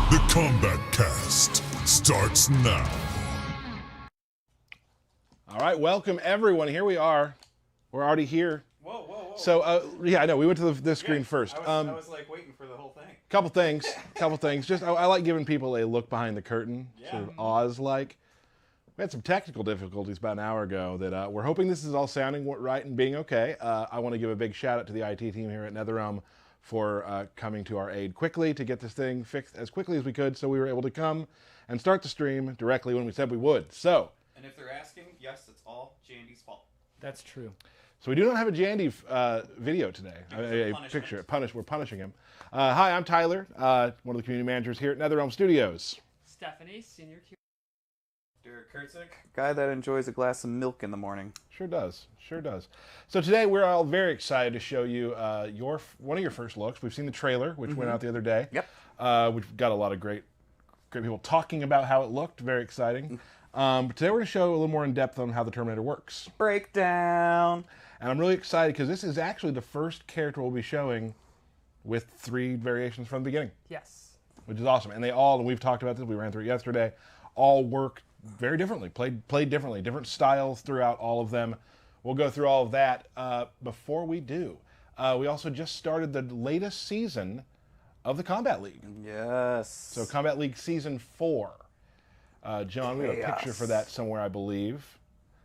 The Kombat Kast starts now. All right, welcome everyone. Here we are. We're already here. Whoa. So, yeah, I know. We went to this screen first. I was like waiting for the whole thing. Couple things. Just I like giving people a look behind the curtain, sort of Oz-like. We had some technical difficulties about an hour ago that we're hoping this is all sounding right and being okay. I want to give a big shout out to the IT team here at NetherRealm for coming to our aid quickly to get this thing fixed as quickly as we could, so we were able to come and start the stream directly when we said we would. So, and if they're asking, yes, it's all Jandy's fault. That's true. So we do not have a Jandy video today, a picture. We're punishing him. Hi, I'm Tyler, one of the community managers here at NetherRealm Studios. Stephanie, senior Q. Derek Kurtzik, guy that enjoys a glass of milk in the morning. Sure does. So today we're all very excited to show you one of your first looks. We've seen the trailer, which went out the other day. Yep. We've got a lot of great people talking about how it looked. Very exciting. But today we're going to show a little more in depth on how the Terminator works. Breakdown. And I'm really excited because this is actually the first character we'll be showing with 3 variations from the beginning. Yes. Which is awesome. And they all, and we've talked about this, we ran through it yesterday, all work very differently, played differently, different styles throughout all of them. We'll go through all of that. Before we do, we also just started the latest season of the Kombat League. Yes. So Kombat League Season 4. John, we have a picture for that somewhere, I believe.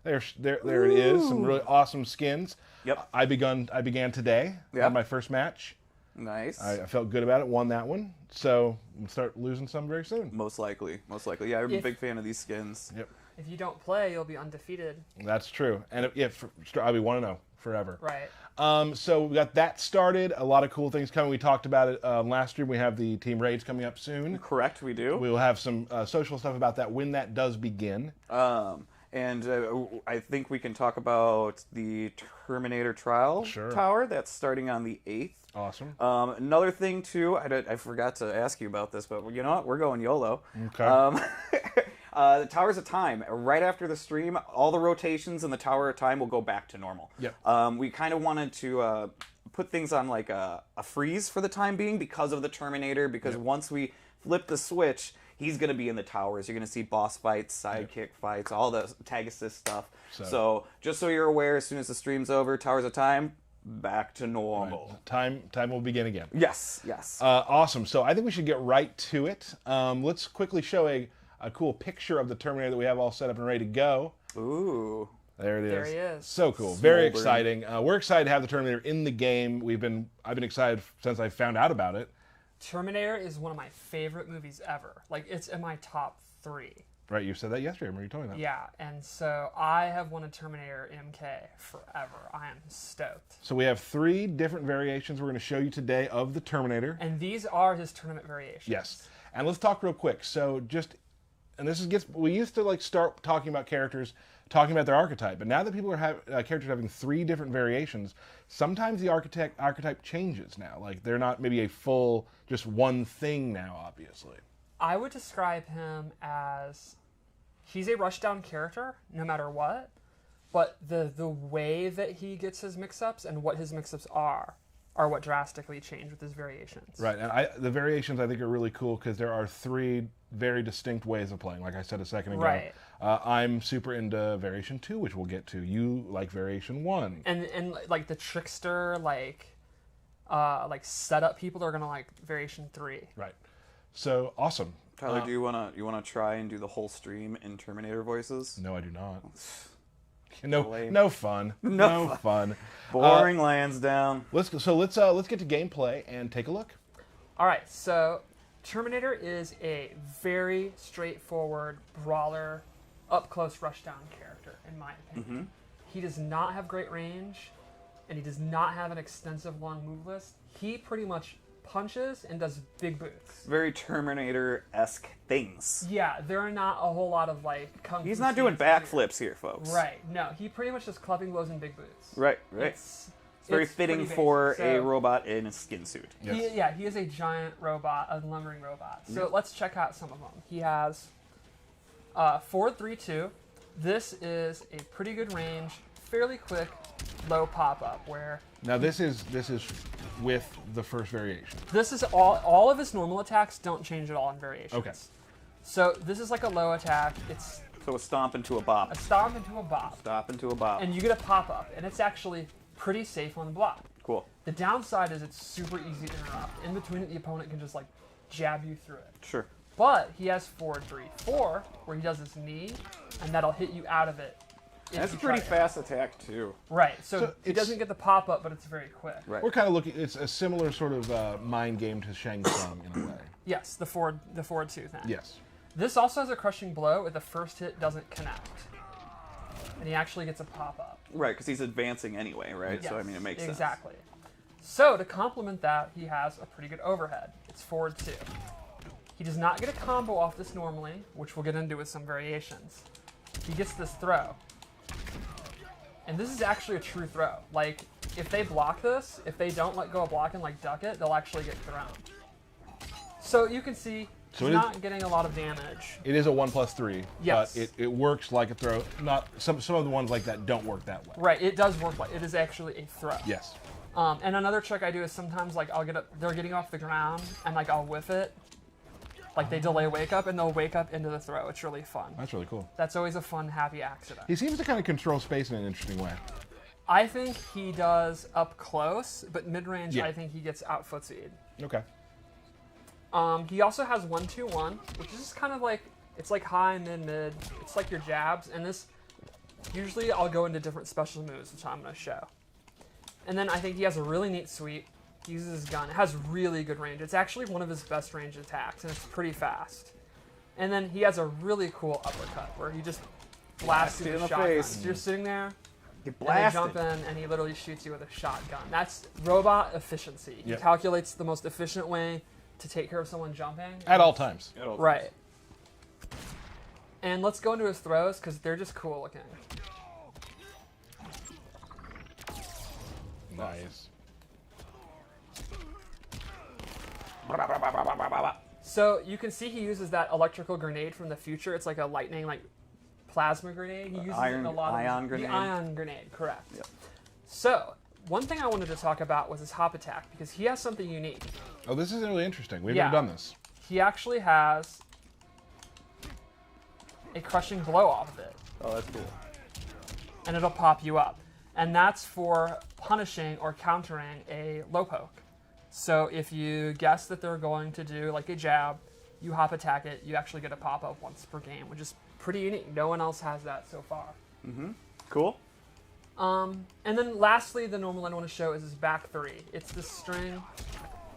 There it is. Some really awesome skins. Yep. I began today. Yep. Had my first match. Nice. I felt good about it. Won that one. So we'll start losing some very soon. Most likely. Yeah, I'm a big fan of these skins. Yep. If you don't play, you'll be undefeated. That's true. And I'll be 1-0 forever. Right. So we got that started. A lot of cool things coming. We talked about it last stream. We have the team raids coming up soon. Correct, we do. We will have some social stuff about that when that does begin. And I think we can talk about the Terminator trial tower that's starting on the 8th. Awesome. Another thing, too, I forgot to ask you about this, but you know what? We're going YOLO. Okay. The Towers of Time. Right after the stream, all the rotations in the Tower of Time will go back to normal. Yep. We kind of wanted to put things on like a freeze for the time being because of the Terminator, because once we flip the switch, he's going to be in the towers. You're going to see boss fights, sidekick fights, all the tag assist stuff. So just so you're aware, as soon as the stream's over, Towers of Time, back to normal. Right. Time will begin again. Yes. Awesome. So I think we should get right to it. Let's quickly show a cool picture of the Terminator that we have all set up and ready to go. Ooh. There it is. There he is. So cool. Very exciting. We're excited to have the Terminator in the game. I've been excited since I found out about it. Terminator is one of my favorite movies ever. Like, it's in my top 3. Right, you said that yesterday. Remember you told me that? Yeah, and so I have wanted Terminator MK forever. I am stoked. So we have 3 different variations we're going to show you today of the Terminator. And these are his tournament variations. Yes. And let's talk real quick. So we used to start talking about characters, talking about their archetype, but now that people are characters having 3 different variations, sometimes the archetype changes now. Like, they're not maybe a full, just one thing now, obviously. I would describe him as, he's a rushdown character, no matter what, but the way that he gets his mix-ups and what his mix-ups are what drastically change with his variations. Right, and the variations I think are really cool because there are 3 very distinct ways of playing, like I said a second ago. Right. I'm super into variation 2, which we'll get to. You like variation 1. And like the trickster, like setup people are gonna like variation 3. Right. So awesome. Tyler, do you wanna try and do the whole stream in Terminator voices? No, I do not. No fun. No fun. Boring Lansdowne. Let's get to gameplay and take a look. All right, so Terminator is a very straightforward brawler, up close rushdown character, in my opinion. He does not have great range, and he does not have an extensive long move list. He pretty much punches and does big boots. Very Terminator-esque things. Yeah, there are not a whole lot of like kung fu. He's not doing backflips here, folks. Right. No, he pretty much does clubbing blows and big boots. Right. It's very fitting for a So, robot in a skin suit. Yes. he is a giant robot, a lumbering robot. So let's check out some of them. He has 4-3-2. This is a pretty good range, fairly quick, low pop-up where Now this is with the first variation. this is all of his normal attacks don't change at all in variations. Okay. So this is like a low attack. It's So a stomp into a bop. a stomp into a bop. Stop into a bop. And you get a pop-up, and it's actually pretty safe on the block. Cool. The downside is it's super easy to interrupt. In between it, the opponent can just like jab you through it. Sure. But he has forward 3-4, where he does his knee, and that'll hit you out of it. if That's a you pretty try it. fast attack too. Right, so he it's- doesn't get the pop-up, but it's very quick. Right. We're kind of looking. It's a similar sort of mind game to Shang Tsung in a way. Yes, the forward 2 thing. Yes. This also has a crushing blow if the first hit doesn't connect. And he actually gets a pop-up. Right, because he's advancing anyway, right? So I Yes, mean, it makes sense. exactly. So to complement that, he has a pretty good overhead. It's forward 2. He does not get a combo off this normally, which we'll get into with some variations. He gets this throw. And this is actually a true throw. Like, if they block this, if they don't let go of blocking, like duck it, they'll actually get thrown. So you can see So he's it is- not getting a lot of damage. It is a 1+3. Yes. But it works like a throw. Not some of the ones like that don't work that way. Right, it does work like it is actually a throw. Yes. And another trick I do is sometimes like I'll get up, they're getting off the ground and like I'll whiff it. Like they delay wake up and they'll wake up into the throw. It's really fun. That's really cool. That's always a fun, happy accident. He seems to kind of control space in an interesting way. I think he does up close, but mid-range Yeah. I think he gets out footsied. Okay. He also has 1-2-1, which is just kind of like, it's like high, mid. It's like your jabs. And this, usually I'll go into different special moves, which I'm going to show. And then I think he has a really neat sweep. He uses his gun. It has really good range. It's actually one of his best range attacks, and it's pretty fast. And then he has a really cool uppercut where he just blasts you you with in a the shotgun. face. So you're sitting there, Get and they jump blasted. in, and he literally shoots you with a shotgun. That's robot efficiency. He Yep. calculates the most efficient way to take care of someone jumping. At all times. Right. And let's go into his throws, because they're just cool looking. Nice. So you can see he uses that electrical grenade from the future. It's like a lightning, like plasma grenade. He uses it in a lot of ion grenade? The ion grenade, correct. Yep. So one thing I wanted to talk about was his hop attack, because he has something unique. Oh, this is really interesting. We've Yeah. never done this. He actually has a crushing blow off of it, Oh, that's cool. and it'll pop you up. And that's for punishing or countering a low poke. So if you guess that they're going to do like a jab, you hop attack it, you actually get a pop-up once per game, which is pretty unique. No one else has that so far. Cool. And then lastly, the normal I want to show is his back 3. It's this string.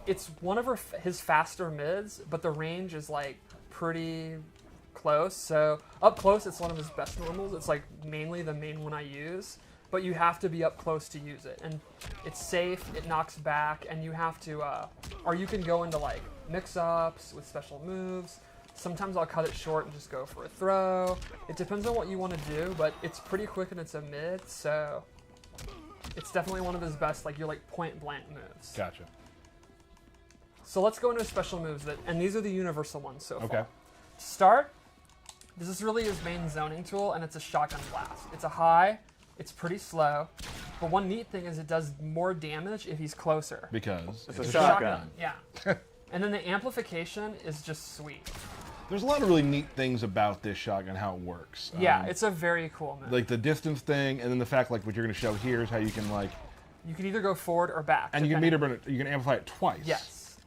It's one of his faster mids, but the range is like pretty close. So up close, it's one of his best normals. It's like mainly the main one I use. But you have to be up close to use it, and it's safe. It knocks back, and you have to, or you can go into like mix-ups with special moves. Sometimes I'll cut it short and just go for a throw. It depends on what you want to do, but it's pretty quick and it's a mid, so it's definitely one of his best, like your like point-blank moves. Gotcha. So let's go into his special moves and these are the universal ones so far. Okay. To start, this is really his main zoning tool, and it's a shotgun blast. It's a high. It's pretty slow, but one neat thing is it does more damage if he's closer. Because It's a shotgun. Yeah. And then the amplification is just sweet. there's a lot of really neat things about this shotgun, how it works. Yeah, it's a very cool move. Like the distance thing, and then the fact like what you're going to show here is how you can like, You can either go forward or back. and you can depending- meter burn it. You can amplify it twice. Yes.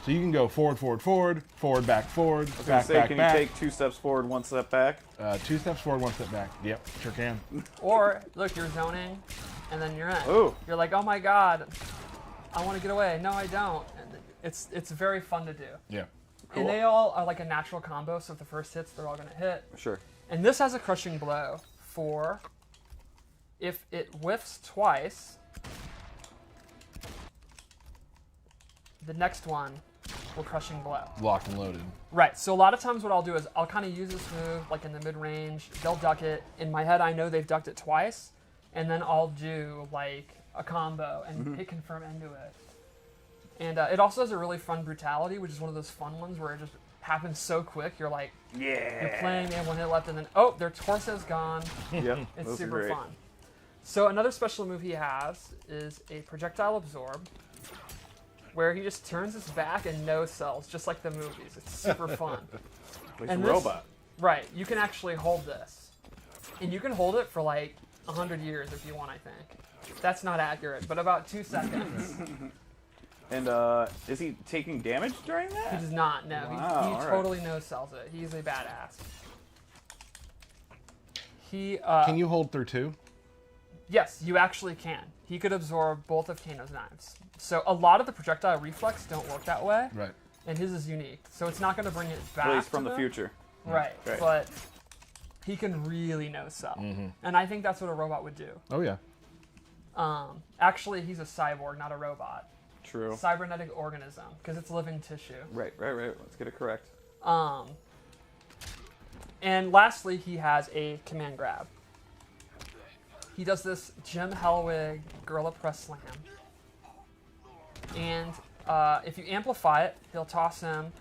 So you can go forward, forward, forward, forward, back, forward, I was back, gonna say, back, can back. you take 2 steps forward, 1 step back? 2 steps forward, 1 step back. Yep, sure can. Or look, you're zoning, and then you're in. Ooh. You're like, oh my god, I want to get away. No, I don't. And it's very fun to do. Yeah. Cool. And they all are like a natural combo. So if the first hits, they're all gonna hit. Sure. And this has a crushing blow for if it whiffs twice, the next one will crushing blow. Locked and loaded. Right, so a lot of times what I'll do is I'll kind of use this move like in the mid-range, they'll duck it. In my head I know they've ducked it twice, and then I'll do like a combo and hit confirm into it. And it also has a really fun brutality, which is one of those fun ones where it just happens so quick. You're like, Yeah. you're playing, they have one hit left, and then, oh, their torso's gone. Yep. It's those are super great. fun. So another special move he has is a projectile absorb, where he just turns his back and no sells, just like the movies. It's super fun. He's And a this- robot. Right, you can actually hold this. And you can hold it for like 100 years if you want, I think. That's not accurate, but about 2 seconds. And is he taking damage during He that? does not, no. Wow, He all right. totally no sells it. He's a badass. Can you hold through 2? Yes, you actually can. He could absorb both of Kano's knives. So a lot of the projectile reflex don't work that way, Right. and his is unique. So it's not going to bring it back. Well, he's from to the them. future. Right, Right. but he can really no sell. And I think that's what a robot would do. Oh yeah. Actually, he's a cyborg, not a robot. True. Cybernetic organism, because it's living tissue. Right. Let's get it correct. And lastly, he has a command grab. He does this Jim Hellwig Gorilla Press Slam. And if you amplify it, he'll toss him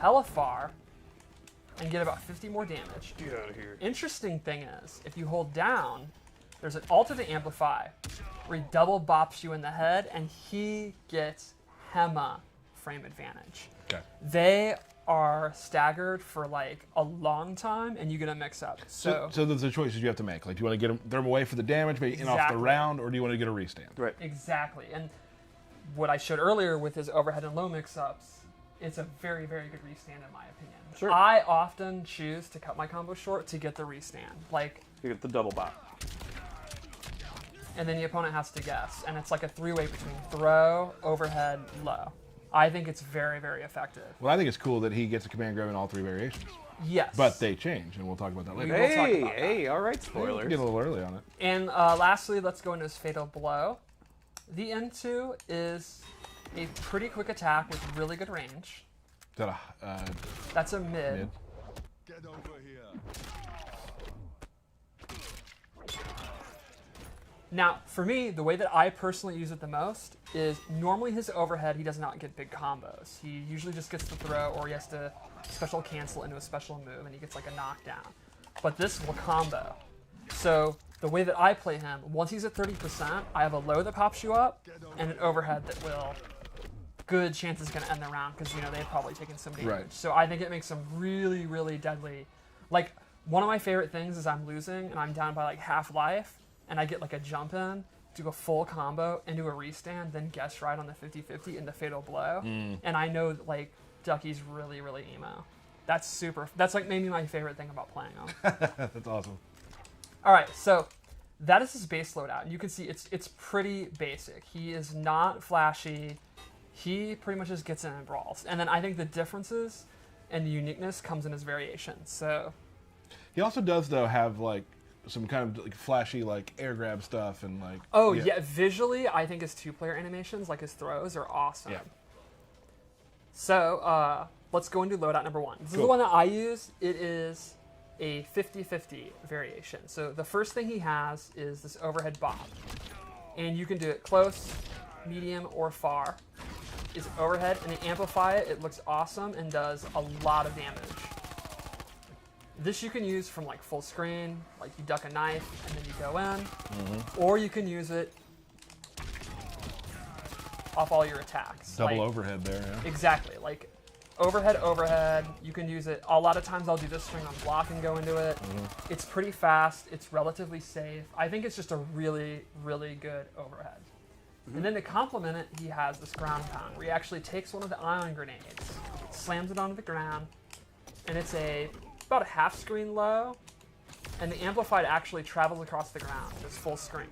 hella far and get about 50 more damage. Get out of here. Interesting thing is, if you hold down, there's an alt to amplify where he double bops you in the head and he gets Hema frame advantage. Okay. They are staggered for like a long time and you get a mix up. So there's the choices you have to make. Like, do you want to get them away for the damage, maybe in off the Exactly. round, or do you want to get a restand? Right. Exactly. And what I showed earlier with his overhead and low mix-ups, it's a very, very good restand in my opinion. Sure. I often choose to cut my combo short to get the restand. Like, You get the double bop. and then the opponent has to guess. And it's like a three-way between throw, overhead, low. I think it's very, very effective. Well, I think it's cool that he gets a command grab in all 3 variations. Yes. But they change, and we'll talk about that later. We'll talk Hey, about that. hey, all right, spoilers. Get a little early on it. And lastly, let's go into his Fatal Blow. The N2 is a pretty quick attack with really good range. Is that a That's a mid. mid? Get over here. Now, for me, the way that I personally use it the most is normally his overhead, he does not get big combos. He usually just gets the throw or he has to special cancel into a special move and he gets like a knockdown. But this will combo. So the way that I play him, once he's at 30%, I have a low that pops you up and an overhead that will good chance is going to end the round because, you know, they've probably taken some damage. Right. So I think it makes him really, really deadly. Like, one of my favorite things is I'm losing and I'm down by like half life and I get like a jump in, do a full combo, into a restand, then guess right on the 50-50 into Fatal Blow. And I know that, like, Ducky's really, really emo. That's like maybe my favorite thing about playing him. That's awesome. All right, so that is his base loadout. And you can see it's pretty basic. He is not flashy. He pretty much just gets in and brawls. And then I think the differences and the uniqueness comes in his variations. So He also does, though, have, like, some kind of like flashy, like, air grab stuff and, like... oh yeah, visually I think his 2-player animations, like his throws, are awesome. Yeah. So let's go into loadout number 1. This is the Cool. one that I use. It is a 50-50 variation. So the first thing he has is this overhead bop. And you can do it close, medium, or far. It's overhead, and you amplify it. It looks awesome and does a lot of damage. This you can use from like full screen, like you duck a knife and then you go in. Or you can use it off all your attacks. Double like, overhead there, yeah. Exactly. Like overhead. You can use it. A lot of times I'll do this string on block and go into it. It's pretty fast. It's relatively safe. I think it's just a really, really good overhead. And then to complement it, he has this ground pound where he actually takes one of the ion grenades, slams it onto the ground, and it's about a half screen low, and the amplified actually travels across the ground. It's full screen.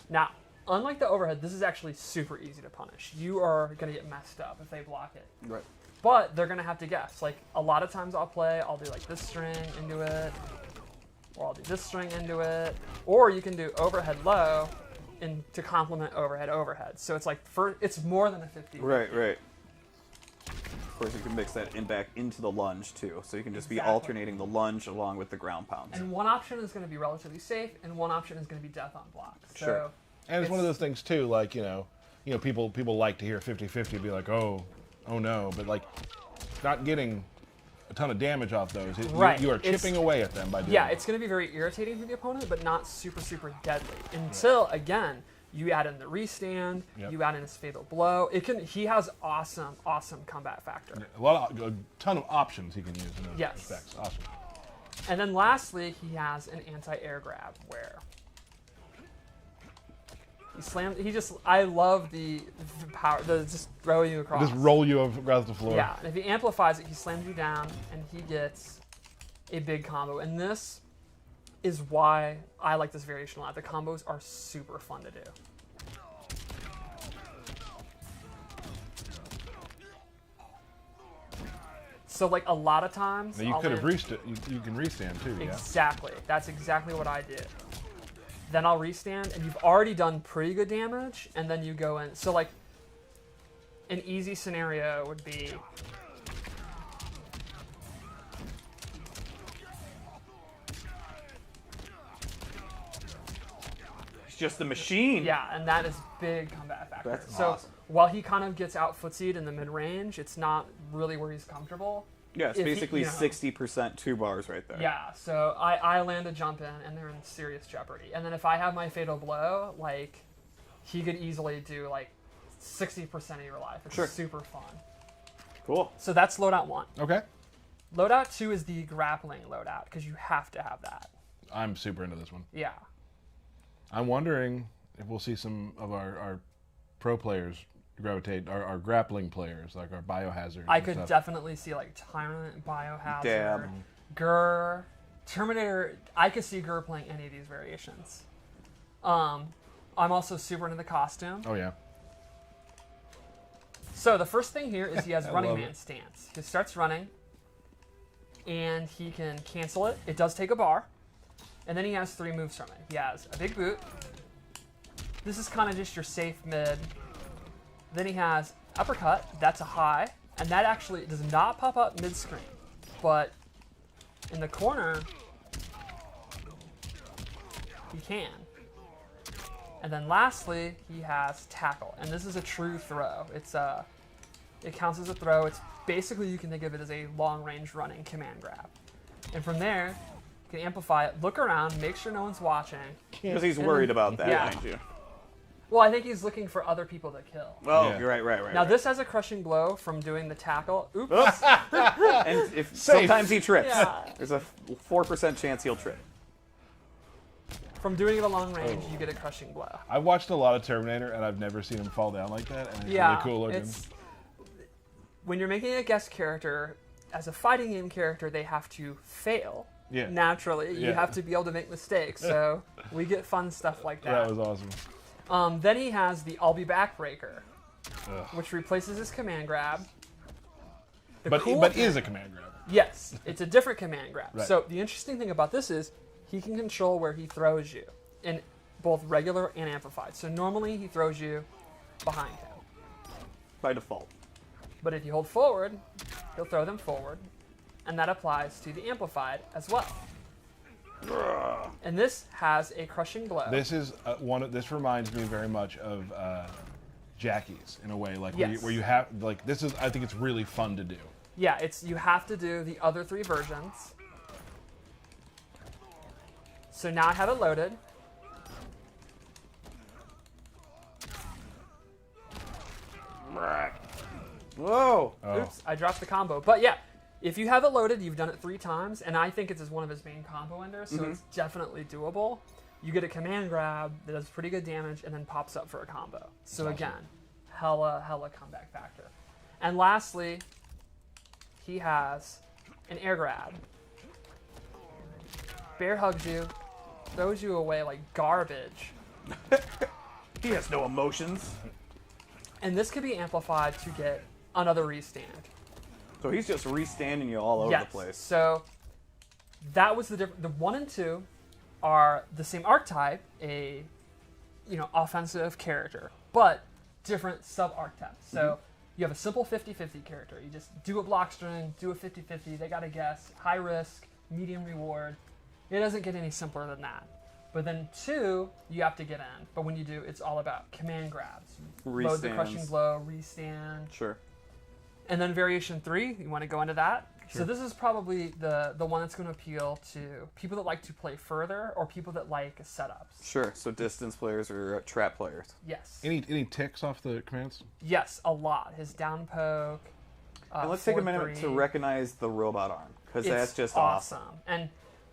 Now, unlike the overhead, this is actually super easy to punish. You are going to get messed up if they block it. Right. But they're going to have to guess. Like, a lot of times I'll do like this string into it, or I'll do this string into it, or you can do overhead low to complement overhead. So it's like, it's more than a 50. Right. Of course, you can mix that back into the lunge, too. So you can just be Exactly. alternating the lunge along with the ground pounds. And one option is going to be relatively safe, and one option is going to be death on block. So Sure. And it's one of those things, too, like, you know, people like to hear 50-50 be like, oh no. But, like, not getting a ton of damage off those. Right. You are chipping away at them by doing Yeah, that. it's going to be very irritating for the opponent, but not super, super deadly. Until, again, you add in the restand, you add in his fatal blow. He has awesome combat factor. A ton of options he can use in those Yes. respects. Awesome. And then lastly, he has an anti-air grab where I love the power, just throw you across. Just roll you across the floor. Yeah, and if he amplifies it, he slams you down, and he gets a big combo. And this is why I like this variation a lot. The combos are super fun to do. So, like, a lot of times... Now, you could have you can restand, too, yeah? Exactly. That's exactly what I did. Then I'll restand, and you've already done pretty good damage, and then you go in. So, like, an easy scenario would be... It's just a machine. Yeah, and that is big combat factor. That's so awesome. while he kind of gets out footsied in the mid-range, it's not really where he's comfortable. Yeah, it's If he- basically you know. 60% 2 bars right there. Yeah, so I land a jump in, and they're in serious jeopardy. And then if I have my fatal blow, like, he could easily do, like, 60% of your life. It's Sure. super fun. Cool. So that's loadout 1. Okay. Loadout 2 is the grappling loadout, because you have to have that. I'm super into this one. Yeah. I'm wondering if we'll see some of our pro players gravitate, our grappling players, like our biohazards. I and could stuff. definitely see, like, Tyrant, Biohazard, Dab. Gur, Terminator. I could see Gur playing any of these variations. I'm also super into the costume. Oh, yeah. So the first thing here is he has I Running love Man it. stance. He starts running, and he can cancel it. It does take a bar. And then he has 3 moves from it. He has a big boot. This is kind of just your safe mid. Then he has uppercut. That's a high. And that actually does not pop up mid-screen. But in the corner, he can. And then lastly, he has tackle. And this is a true throw. It counts as a throw. It's basically, you can think of it as a long-range running command grab. And from there, you can amplify it, look around, make sure no one's watching. Because he's worried about that, Yeah. ain't you? Well, I think he's looking for other people to kill. Oh, Yeah. you're right. Now, this has a crushing blow from doing the tackle. Oops. And if sometimes he trips. Yeah. There's a 4% chance he'll trip. From doing it at long range, you get a crushing blow. I've watched a lot of Terminator, and I've never seen him fall down like that, and it's Yeah, really cool looking. when you're making a guest character, as a fighting game character, they have to fail. Yeah. Naturally, you Yeah. have to be able to make mistakes. So we get fun stuff like that. That was awesome. Then he has the I'll be back breaker, Ugh. which replaces his command grab. The But cool but thing- is a command grab. Yes, it's a different command grab. Right. So the interesting thing about this is he can control where he throws you in both regular and amplified. So normally he throws you behind him. By default. But if you hold forward, he'll throw them forward. And that applies to the amplified as well. And this has a crushing blow. This is this reminds me very much of Jackie's in a way, like Yes. where you have like this is. I think it's really fun to do. Yeah, you have to do the other 3 versions. So now I have it loaded. Whoa. Oh. Oops, I dropped the combo. But yeah, if you have it loaded, you've done it 3 times, and I think it's as one of his main combo enders, so it's definitely doable. You get a command grab that does pretty good damage and then pops up for a combo. So again, hella comeback factor. And lastly, he has an air grab. Bear hugs you, throws you away like garbage. He has no emotions. And this could be amplified to get another restand. So he's just restanding you all over the place. So that was the difference. The 1 and 2 are the same archetype, a offensive character, but different sub archetypes. So you have a simple 50-50 character. You just do a block string, do a 50-50. They got to guess. High risk, medium reward. It doesn't get any simpler than that. But then 2, you have to get in. But when you do, it's all about command grabs. Load the Restands. crushing blow, restand. Sure. And then variation 3, you want to go into that? Sure. So this is probably the one that's going to appeal to people that like to play further or people that like setups. Sure. So distance players or trap players. Yes. Any ticks off the commands? Yes, a lot. His down poke. And let's take a 4-3. minute to recognize the robot arm, because It's that's just awesome. And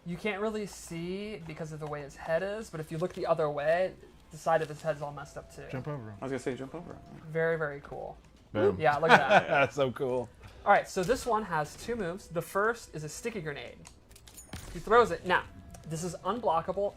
you can't really see because of the way his head is, but if you look the other way, the side of his head is all messed up too. Jump over him. I was going to say jump over him. Very, very cool. Boom. Yeah, look at that. That's so cool. All right, so this one has 2 moves. The first is a sticky grenade. He throws it. Now, this is unblockable,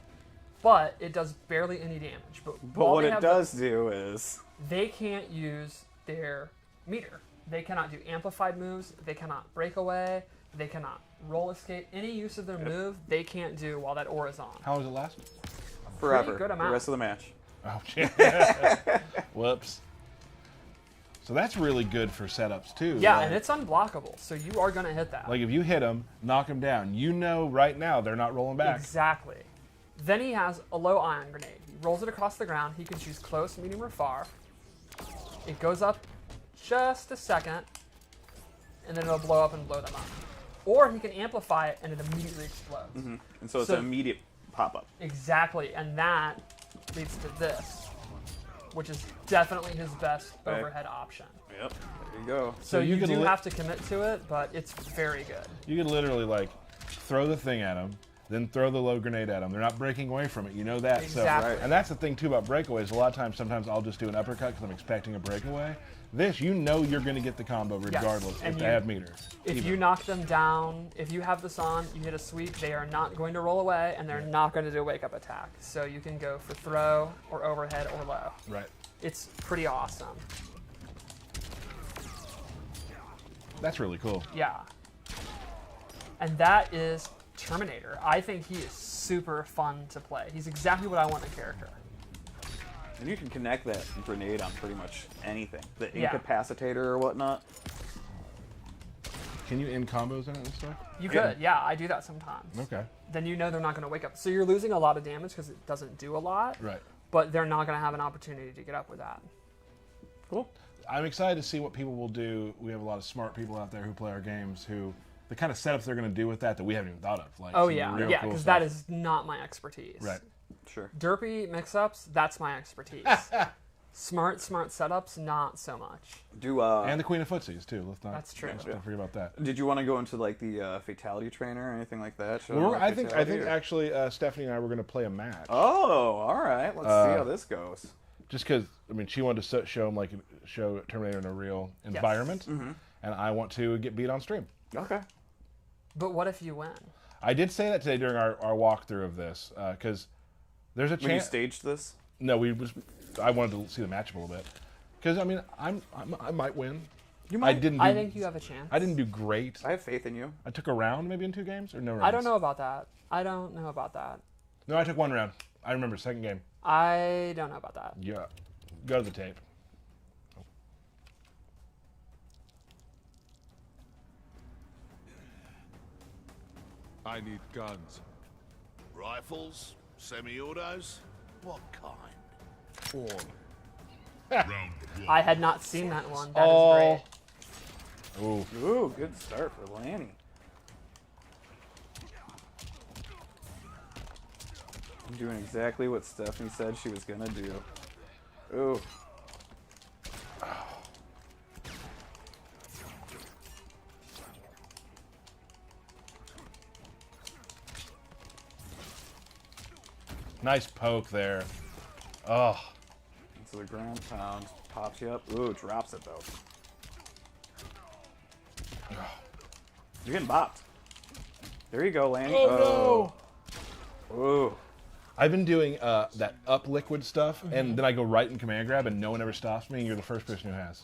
but it does barely any damage. But what it does do is... They can't use their meter. They cannot do amplified moves. They cannot break away. They cannot roll escape. Any use of their move, they can't do while that aura is on. How long does it last? Forever. good The amount. rest of the match. Oh, shit. Whoops. So that's really good for setups, too. Yeah, Like- and it's unblockable, so you are going to hit that. Like, if you hit them, knock them down, you know right now they're not rolling back. Exactly. Then he has a low ion grenade. He rolls it across the ground. He can choose close, medium, or far. It goes up just a second, and then it'll blow up and blow them up. Or he can amplify it, and it immediately explodes. Mm-hmm. And so it's So- an immediate pop-up. Exactly, and that leads to this, which is definitely his best Okay. overhead option. Yep. There you go. So you you can do li- have to commit to it, but it's very good. You could literally, like, throw the thing at them, then throw the low grenade at them. They're not breaking away from it. You know that. Exactly. So, and that's the thing, too, about breakaways. A lot of times, sometimes I'll just do an uppercut because I'm expecting a breakaway. This, you know you're going to get the combo regardless and if they you- have meter. If you knock them down, if you have this on, you hit a sweep, they are not going to roll away, and they're not going to do a wake-up attack. So you can go for throw, or overhead, or low. Right. It's pretty awesome. That's really cool. Yeah. And that is Terminator. I think he is super fun to play. He's exactly what I want in a character. And you can connect that grenade on pretty much anything. The Yeah. incapacitator or whatnot. Can you end combos in it and stuff? You Yeah. could, yeah, I do that sometimes. Okay. Then you know they're not going to wake up. So you're losing a lot of damage because it doesn't do a lot, Right. but they're not going to have an opportunity to get up with that. Cool. I'm excited to see what people will do. We have a lot of smart people out there who play our games who, the kind of setups they're going to do with that we haven't even thought of. Like Oh some yeah, real yeah, cool because stuff. that is not my expertise. Right. Sure. Derpy mix-ups, that's my expertise. smart setups, not so much. Do And the Queen of Footsies, too. Let's not, That's true. let's not forget about that. Did you want to go into like the fatality trainer or anything like that? Show Well, them I a think fatality, or- actually Stephanie and I were going to play a match. Oh, all right. Let's see how this goes. Just because, I mean, she wanted to show him, like, show Terminator in a real environment, and I want to get beat on stream. Okay. But what if you win? I did say that today during our walkthrough of this, because there's a When you chance. staged this? No, I wanted to see the matchup a little bit, because I mean, I might win. You I didn't. I think you have a chance. I didn't do great. I have faith in you. I took a round maybe in 2 games or no rounds. I don't know about that. I don't know about that. No, I took 1 round. I remember second game. I don't know about that. Yeah, go to the tape. I need guns. Rifles? Semi-autos? What kind? All. Round 1. I had not seen that one. That is Oh. great. Ooh, Ooh, good start for Lanny. I'm doing exactly what Stephanie said she was gonna do. Ooh. nice poke there. Oh, Into the ground pound. Pops you up. Ooh, drops it though. You're getting bopped. There you go, Lanny. oh no! Ooh. I've been doing that up liquid stuff, and then I go right in command grab, and no one ever stops me, and you're the first person who has.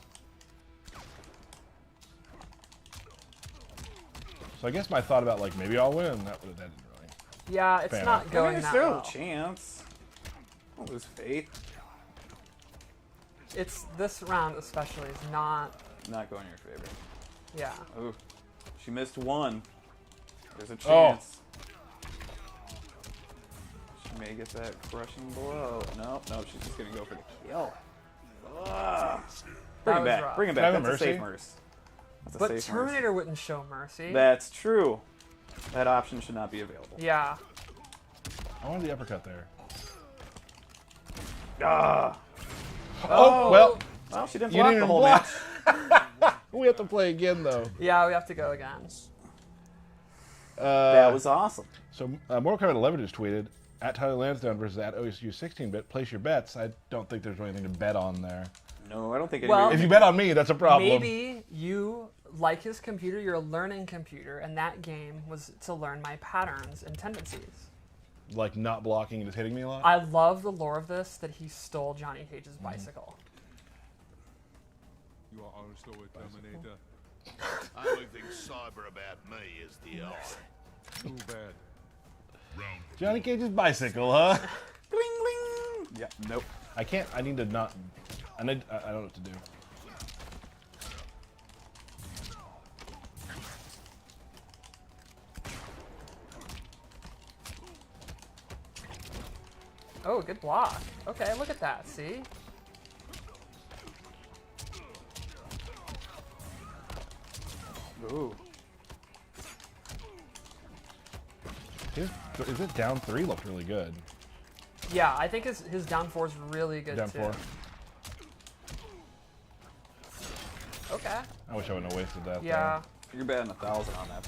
So I guess my thought about, like, maybe I'll win, that didn't really. Yeah, it's Fair not enough. going There's that still well. a chance. Don't lose faith. It's this round especially is not. Not going in your favor. Yeah. Ooh. She missed 1. There's a Oh. chance. She may get that crushing blow. No, she's just gonna go for the kill. Ugh. Bring That him was back. rough. Bring him Can I back. have a That's a safe mercy? mercy. That's a But safe Terminator wouldn't show mercy. mercy. That's true. That option should not be available. Yeah. I wanted the uppercut there. Ah. Oh, well, Well, she didn't you block didn't the whole block. match. We have to play again, though. Yeah, we have to go again. That was awesome. So, Mortal Kombat 11 just tweeted, at Tyler Lansdowne versus at OSU 16-bit, place your bets. I don't think there's anything to bet on there. No, I don't think Well, anybody... If you bet on me, that's a problem. Maybe you like his computer, you're a learning computer, and that game was to learn my patterns and tendencies. Like not blocking and just hitting me a lot? I love the lore of this, that he stole Johnny Cage's bicycle. You are honest with Terminator. Only thing cyber about me is the eye. Too bad. Johnny Cage's bicycle, huh? Bling, bling. Yeah, nope. I can't, I need to not, I don't know what to do. Oh, good block. Okay, look at that, see? Ooh. Is it down 3 looked really good? Yeah, I think his down 4 is really good Down too. 4. Okay. I wish I wouldn't have wasted that. Yeah. You're betting 1,000 on that,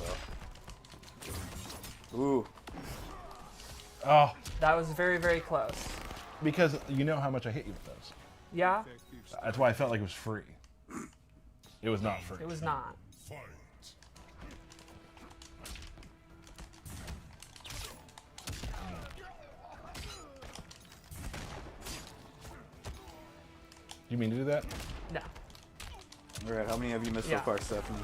though. Ooh. Oh, That was very, very close. because you know how much I hit you with those. Yeah, That's why I felt like it was free. It was not free. it was not. You mean to do that? No. All right, how many have you missed Yeah. so far, Stephanie?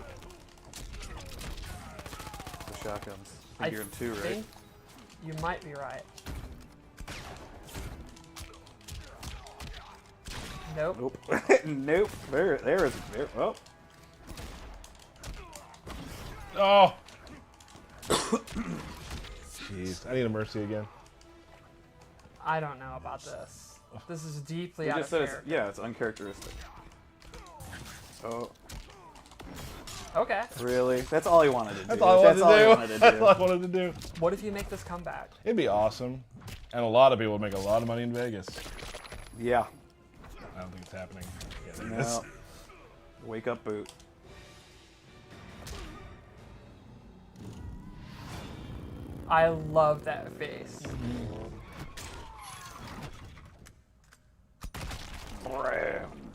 The shotguns. I think you're in 2, right? think you might be right. Nope. Nope. Nope. There is. There. Oh. Oh! Jeez, I need a mercy again. I don't know about this. This is deeply You out just of said it's, character. yeah, it's uncharacteristic. Oh, Okay. really? That's all he wanted to do. That's all I wanted to he do. wanted to That's all I do. wanted to do. What if you make this comeback? It'd be awesome. And a lot of people would make a lot of money in Vegas. Yeah. I don't think it's happening. Yeah, there it is. No. Wake up, boot. I love that face.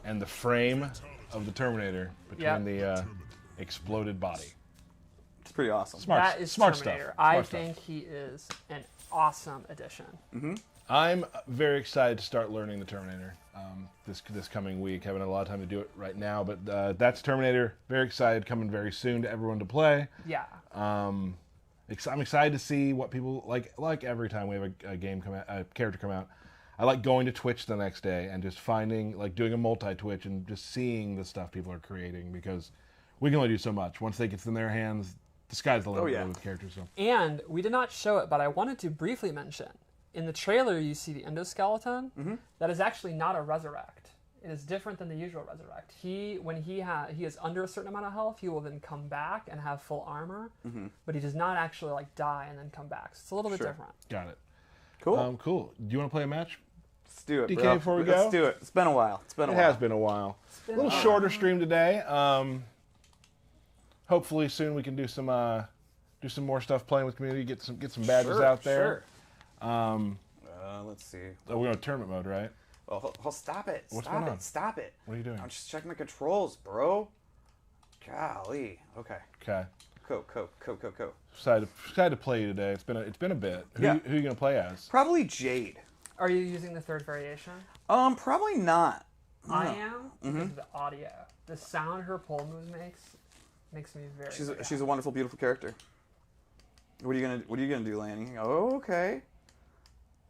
And the frame of the Terminator between Yep. the exploded body. It's pretty awesome. Smart, That is smart Terminator. stuff. I Smart stuff. think he is an awesome addition. I'm very excited to start learning the Terminator this coming week. Haven't had a lot of time to do it right now, but that's Terminator. Very excited, coming very soon to everyone to play. Yeah. I'm excited to see what people like. Like every time we have a game come out, a character come out, I like going to Twitch the next day and just finding, like, doing a multi-Twitch and just seeing the stuff people are creating, because we can only do so much. Once they get in their hands, the sky's the limit yeah. with characters. So. And we did not show it, but I wanted to briefly mention. In the trailer, you see the endoskeleton. That is actually not a resurrect. It is different than the usual resurrect. When he is under a certain amount of health, he will then come back and have full armor. But he does not actually like die and then come back. So it's a little bit different. Got it. Cool. Cool. Do you want to play a match? Let's do it, DK, bro. before we Let's go? do it. It's been a while. It's been a It while. has been a while. A little shorter stream today. Hopefully soon we can do some more stuff playing with community. Get some badges out there. Sure. Let's see. Oh, we're on tournament mode, right? Oh, stop it. What's Stop going it. on? Stop it. What are you doing? I'm just checking the controls, bro. Golly. Okay. Okay. Go. Excited to play you today. It's been a bit. Who Yeah. are you gonna play as? Probably Jade. Are you using the third variation? Probably not. I am because of the audio. The sound her pole moves makes me very. very She's a wonderful, beautiful character. What are you gonna do, Lanny? Oh, okay.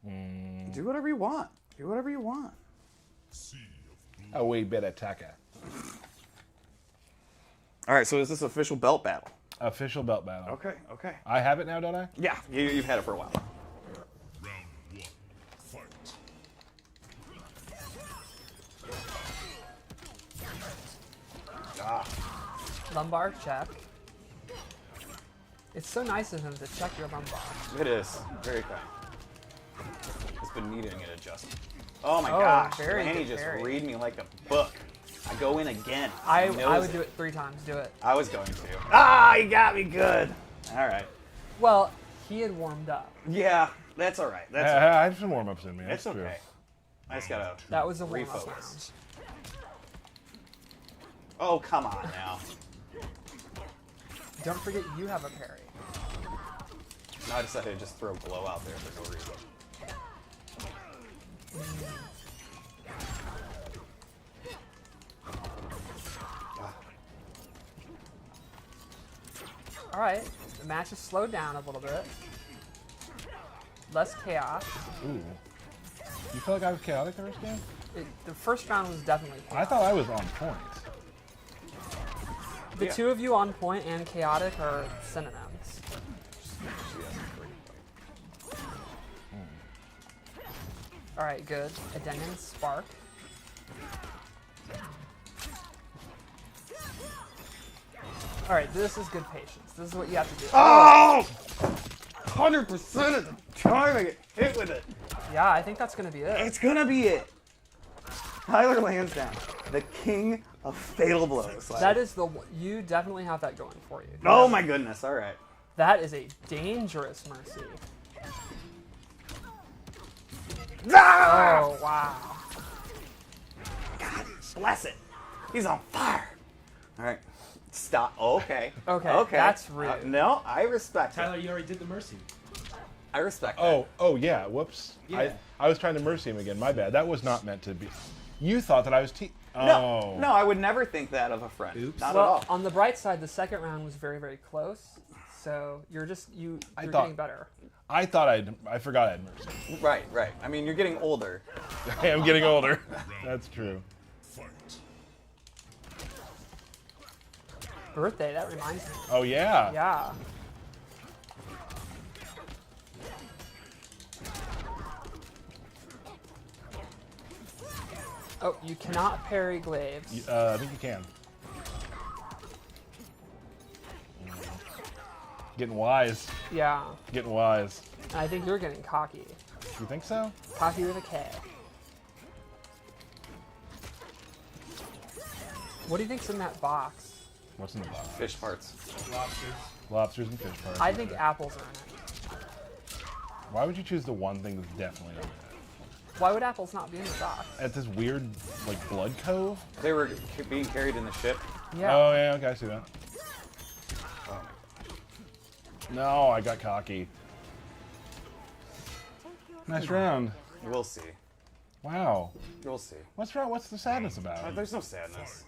Do whatever you want. Do whatever you want. Oh, we bet attacker. All right. So is this official belt battle? Official belt battle. Okay. Okay. I have it now, don't I? Yeah. You've had it for a while. lumbar check. It's so nice of him to check your lumbar. It is. Very kind. It's been needing an adjustment. Oh my Oh, gosh. very Lanny good just parry. read me like a book. I go in again. I He knows would do it 3 times. Do it. I was going to. Ah, he got me good. All right. Well, he had warmed up. Yeah, that's all right. That's all right. I have some warm-ups in me. It's That's true. okay. I just gotta That was a warm-up round. refocus. Oh, come on now. Don't forget you have a parry. No, I decided to just throw glow out there for no reason. All right, the match has slowed down a little bit. Less chaos. Ooh. You feel like I was chaotic the first game? The first round was definitely I chaotic. thought I was on point. The Yeah. two of you on point and chaotic are synonyms. All right, good. Addendum spark. All right, this is good patience. This is what you have to do. Oh! 100% of the time I get hit with it. Yeah, I think that's gonna be it. It's gonna be it. Tyler lands down. The king of fatal blows. Like, That is you definitely have that going for you. oh my goodness. All right. That is a dangerous mercy. Ah! Oh wow. God bless it. He's on fire. All right. Stop. Okay. Okay, that's rude. No, I respect it. Tyler, you already did the mercy. I respect Oh yeah, whoops. Yeah. I was trying to mercy him again. My bad. That was not meant to be. You thought that I was that. Oh. No, I would never think that of a friend. Oops. Not Well, at all. on the bright side, the second round was very, very close. So you're getting better. I thought I forgot I had mercy. Right, right. I mean, you're getting older. I am getting older. That's true. Birthday, that reminds me. Oh yeah. Yeah. Oh, you cannot parry glaives. I think you can. Getting wise. Yeah. Getting wise. And I think you're getting cocky. You think so? Cocky with a K. What do you think's in that box? What's in the box? Fish parts. Lobsters. Lobsters and fish parts. I think apples are in it. Why would you choose the one thing that's definitely not in it? Why would apples not be in the box? At this weird, like, blood cove? They were being carried in the ship. Yeah. Oh yeah, okay, I see that. Oh my No, I got cocky. Nice round. We'll see. Wow. We'll see. What's wrong? What's the sadness about? There's no sadness.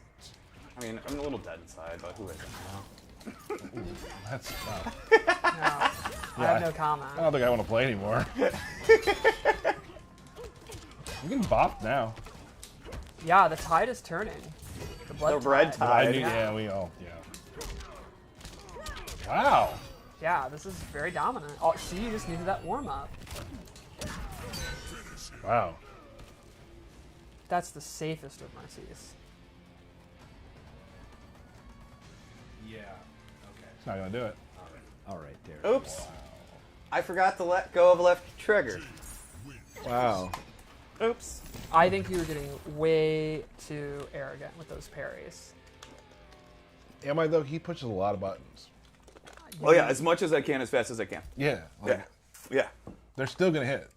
I mean, I'm a little dead inside, but who isn't? You know? That's. Wow. No. I have no comment. I don't think I want to play anymore. I'm getting bopped now. Yeah, the tide is turning. The blood The red I tide. knew, yeah, we all, yeah. Wow. Yeah, this is very dominant. Oh, see, you just needed that warm up. Wow. That's the safest of mercies. Yeah. Okay. It's not gonna do it. All right, there. Oops. I forgot to let go of left trigger. Wow. Oops. I think you were getting way too arrogant with those parries. Am I though? He pushes a lot of buttons. Oh yeah, as much as I can, as fast as I can. Yeah. Like, Yeah. Yeah. They're still gonna hit.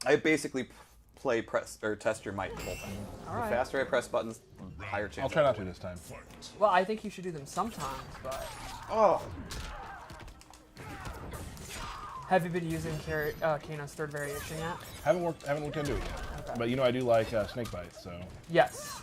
I basically play press or test your might the whole time. All The right. faster I press buttons, the higher chance. I'll try not to this time. Well, I think you should do them sometimes, but Oh. have you been using Kano's third variation yet? Haven't looked into it yet. Okay. But you know I do like snake bites, so. Yes.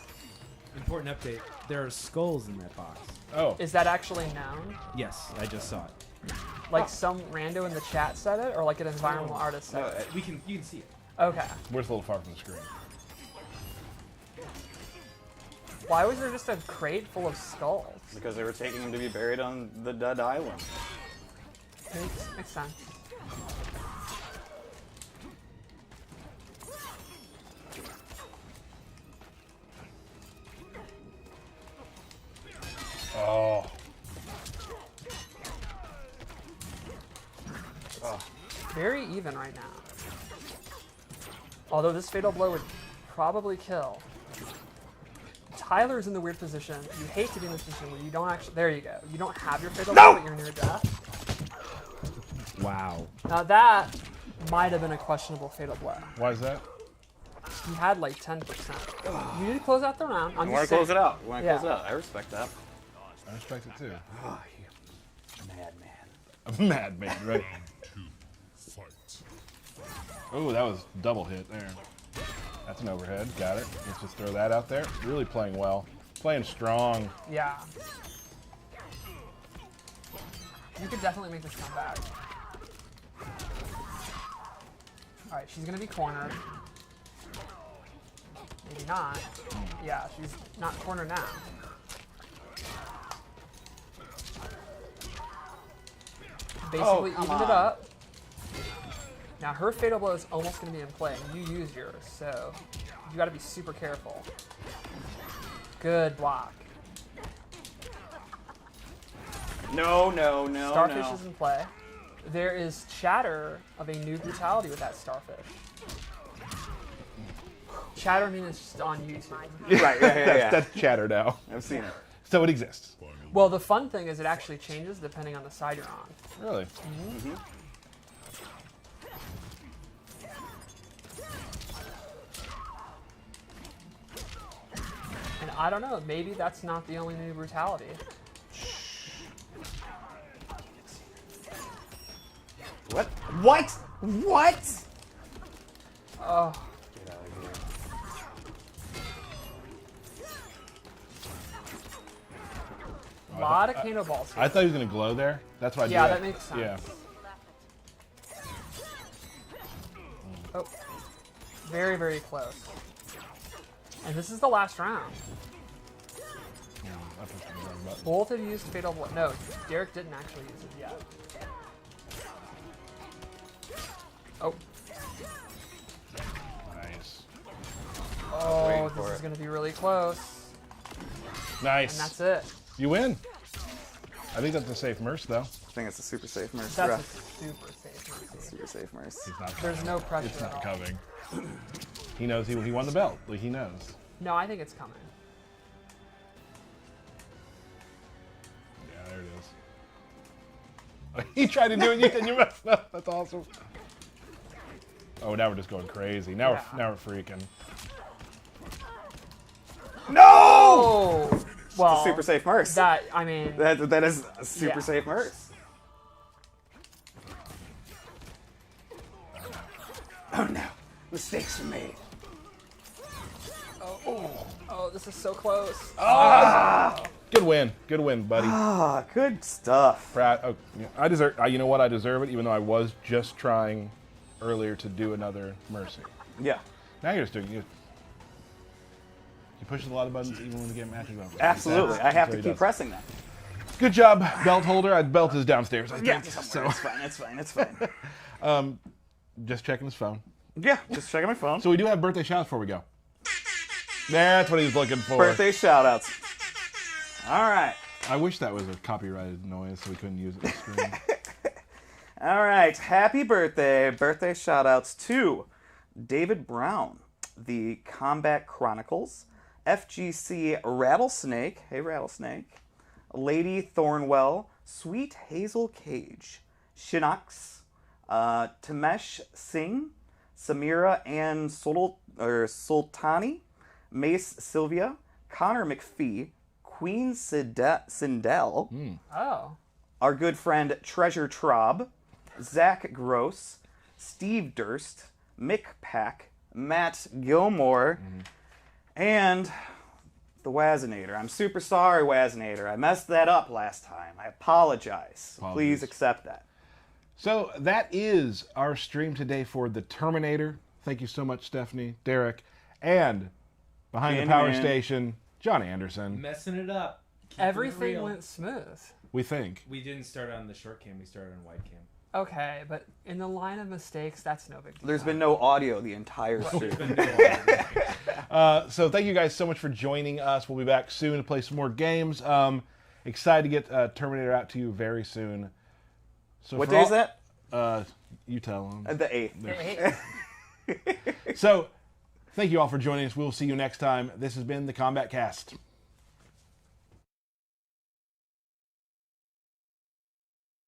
Important update. There are skulls in that box. Oh. Is that actually known? Yes, I just saw it. Like some rando in the chat said it, or like an environmental artist said No, it? You can see it. Okay. We're just a little far from the screen. Why was there just a crate full of skulls? Because they were taking him to be buried on the dead island. Makes sense. Oh. very even right now. Although this Fatal Blow would probably kill. Tyler's in the weird position. You hate to be in this position where you don't actually... There you go. You don't have your Fatal Blow, but you're near death. Wow. Now that might have been a questionable Fatal Blow. Why is that? He had like 10%. You need to close out the round. You want to close it out. You want to Yeah. close it out. I respect that. I respect it too. Oh, you madman. A madman, right? Oh, that was double hit there. That's an overhead. Got it. Let's just throw that out there. Really playing well. Playing strong. Yeah. You could definitely make this come back. Alright, she's going to be cornered. Maybe not. Yeah, she's not cornered now. Basically come evened it on. up. Now her Fatal Blow is almost going to be in play. You used yours, so you got to be super careful. Good block. No. Starfish is in play. There is chatter of a new brutality with that Starfish. Chatter means it's just on YouTube. Right, yeah. That's chatter now. I've seen it. So it exists. Well, the fun thing is it actually changes depending on the side you're on. Really? And I don't know, maybe that's not the only new brutality. What? What? What? Oh, Get out of here. a lot of Kano balls here. I thought he was going to glow there. That's why I Yeah, did that makes sense. Yeah. Oh, very, very close. And this is the last round. That's what I'm talking about. Both have used Fatal Blow. No, Derek didn't actually use it yet. Oh. Nice. Oh, waiting this for is it. going to be really close. Nice. And that's it. You win. I think that's a safe merce, though. I think it's a super safe mercy. That's a Ref. super safe mercy. Super safe mercy. It's not There's coming. no pressure It's at not all. coming. He knows he won the belt. Like, he knows. No, I think it's coming. Yeah, there it is. He tried to do it, and you messed up. That's awesome. Oh, now we're just going crazy. Now Yeah. we're freaking. No! Oh! Well, Super safe mercy. that, I mean, That is a super Yeah. safe mercy. Oh no. Mistakes were made. oh, this is so close. Good win. Good win, buddy. Ah, good stuff. Proud. Oh, yeah, I deserve. You know what? I deserve it, even though I was just trying earlier to do another mercy. Yeah. Now you're just doing. You push a lot of buttons even when the game matches up. Absolutely. That's I have what to he keep does. pressing that. Good job, belt holder. Belt is downstairs. I think. Yeah, So, it's fine. It's fine. just checking his phone. Yeah, just checking my phone. So we do have birthday shouts before we go. That's what he's looking for. Birthday shout outs. All right. I wish that was a copyrighted noise so we couldn't use it on screen. All right. Happy birthday. Birthday shout outs to David Brown, the Combat Chronicles, FGC Rattlesnake. Hey, Rattlesnake. Lady Thornwell, Sweet Hazel Cage, Shinox, Tamesh Singh, Samira Ann Sultani, Mace Sylvia, Connor McPhee, Queen Sindel, Oh. our good friend Treasure Traub, Zach Gross, Steve Durst, Mick Pack, Matt Gilmore, and the Wazinator. I'm super sorry, Wazinator. I messed that up last time. I apologize. Apologies. Please accept that. So that is our stream today for the Terminator. Thank you so much, Stephanie, Derek, and behind the power Candyman. station, John Anderson. Messing it up. Keeping it Everything real. went smooth. We think. We didn't start on the short cam. We started on wide cam. Okay, but in the line of mistakes, that's no big deal. There's been no audio the entire stream. So thank you guys so much for joining us. We'll be back soon to play some more games. Excited to get Terminator out to you very soon. So What for day all- is that? You tell them. The 8th. So, thank you all for joining us. We'll see you next time. This has been the Kombat Kast.